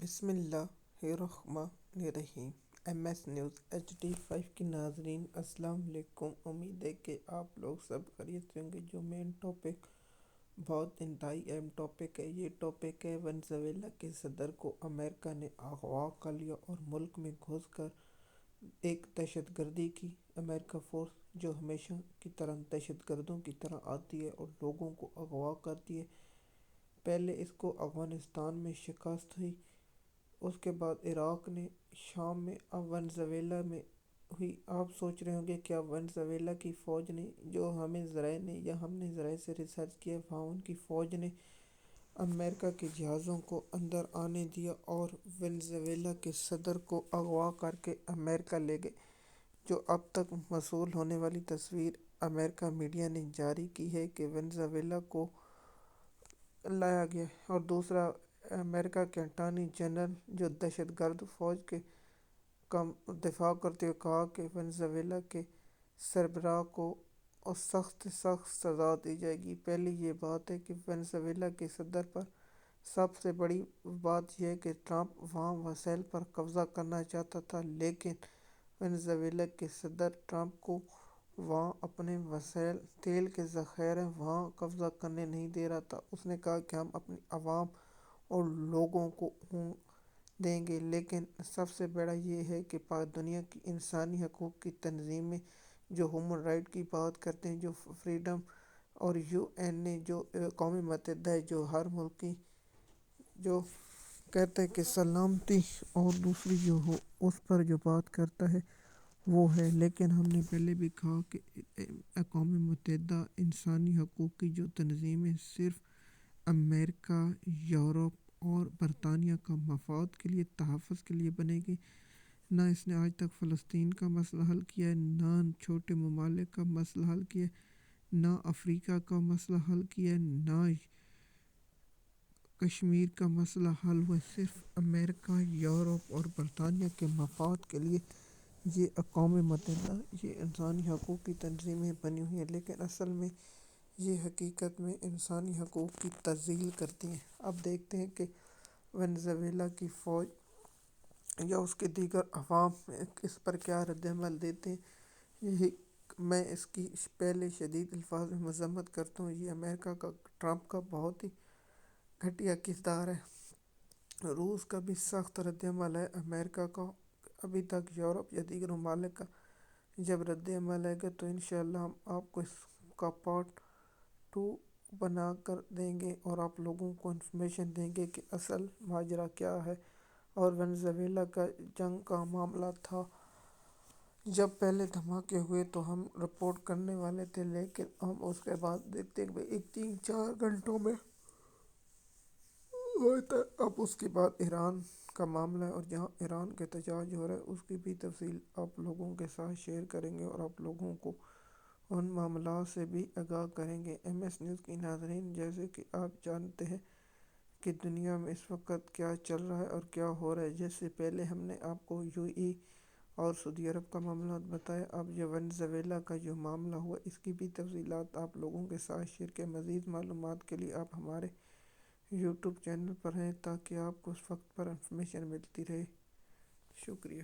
بسم اللہ الرحمن الرحیم۔ ایم ایس نیوز HD5 کی ناظرین السلام علیکم۔ امید ہے کہ آپ لوگ سب خیریت سے ہوں گے۔ جو مین ٹاپک بہت انتہائی اہم ٹاپک ہے، یہ ٹاپک ہے ونزویلا کے صدر کو امریکہ نے اغوا کر لیا اور ملک میں گھس کر ایک دہشت گردی کی۔ امریکہ فورس جو ہمیشہ کی طرح دہشت گردوں کی طرح آتی ہے اور لوگوں کو اغوا کرتی ہے، پہلے اس کو افغانستان میں شکست ہوئی، اس کے بعد عراق نے، شام میں، اب ونزویلا میں ہوئی۔ آپ سوچ رہے ہوں گے کیا ونزویلا کی فوج نے، جو ہمیں ذرائع نے یا ہم نے ذرائع سے ریسرچ کیا، وہاں ان کی فوج نے امریکہ کے جہازوں کو اندر آنے دیا اور ونزویلا کے صدر کو اغوا کر کے امریکہ لے گئے۔ جو اب تک موصول ہونے والی تصویر امریکہ میڈیا نے جاری کی ہے کہ ونزویلا کو لایا گیا، اور دوسرا امریکہ کے اٹارنی جنرل جو دہشت گرد فوج کے کا دفاع کرتے ہوئے کہا کہ ونزویلا کے سربراہ کو سخت سزا دی جائے گی۔ پہلی یہ بات ہے کہ ونزویلا کے صدر پر سب سے بڑی بات یہ ہے کہ ٹرمپ وہاں وسائل پر قبضہ کرنا چاہتا تھا، لیکن ونزویلا کے صدر ٹرمپ کو وہاں اپنے وسائل، تیل کے ذخائر وہاں قبضہ کرنے نہیں دے رہا تھا۔ اس نے کہا کہ ہم اپنی عوام اور لوگوں کو دیں گے، لیکن سب سے بڑا یہ ہے کہ دنیا کی انسانی حقوق کی تنظیمیں جو ہیومن رائٹ کی بات کرتے ہیں، جو فریڈم اور UN نے، جو اقوام متحدہ ہے، جو ہر ملک کی جو کہتا ہے کہ سلامتی اور دوسری جو ہو اس پر جو بات کرتا ہے وہ ہے، لیکن ہم نے پہلے بھی کہا کہ اقوام متحدہ انسانی حقوق کی جو تنظیمیں صرف امریکہ، یورپ اور برطانیہ کا مفاد کے لیے، تحفظ کے لیے بنے گی۔ نہ اس نے آج تک فلسطین کا مسئلہ حل کیا ہے، نہ چھوٹے ممالک کا مسئلہ حل کیا ہے، نہ افریقہ کا مسئلہ حل کیا ہے، نہ کشمیر کا مسئلہ حل ہوا ہے۔ صرف امریکہ، یورپ اور برطانیہ کے مفاد کے لیے یہ اقوام متحدہ، یہ انسانی حقوق کی تنظیمیں بنی ہوئی ہیں، لیکن اصل میں یہ حقیقت میں انسانی حقوق کی تذلیل کرتی ہیں۔ اب دیکھتے ہیں کہ ونزویلا کی فوج یا اس کے دیگر عوام اس پر کیا رد عمل دیتے ہیں۔ میں اس کی پہلے شدید الفاظ میں مذمت کرتا ہوں۔ یہ امریکہ کا، ٹرمپ کا بہت ہی گھٹیا کردار ہے۔ روس کا بھی سخت رد عمل ہے امریکہ کا، ابھی تک یورپ یا دیگر ممالک کا جب رد عمل آئے گا تو انشاءاللہ ہم آپ کو اس کا پارٹ 2 بنا کر دیں گے اور آپ لوگوں کو انفارمیشن دیں گے کہ اصل ماجرا کیا ہے۔ اور ونزویلا کا جنگ کا معاملہ تھا، جب پہلے دھماکے ہوئے تو ہم رپورٹ کرنے والے تھے، لیکن ہم اس کے بعد دیکھتے ہیں کہ 3-4 گھنٹوں میں ہوتا ہے۔ اب اس کے بعد ایران کا معاملہ ہے، اور جہاں ایران کے احتجاج ہو رہا ہے اس کی بھی تفصیل آپ لوگوں کے ساتھ شیئر کریں گے اور آپ لوگوں کو ان معاملات سے بھی آگاہ کریں گے۔ ایم ایس نیوز کی ناظرین، جیسے کہ آپ جانتے ہیں کہ دنیا میں اس وقت کیا چل رہا ہے اور کیا ہو رہا ہے، جیسے پہلے ہم نے آپ کو UAE اور سعودی عرب کا معاملات بتایا، اب یہ ونزویلا کا جو معاملہ ہوا اس کی بھی تفصیلات آپ لوگوں کے ساتھ شیئر کے۔ مزید معلومات کے لیے آپ ہمارے YouTube چینل پر ہیں تاکہ آپ کو اس وقت پر انفارمیشن ملتی رہے۔ شکریہ۔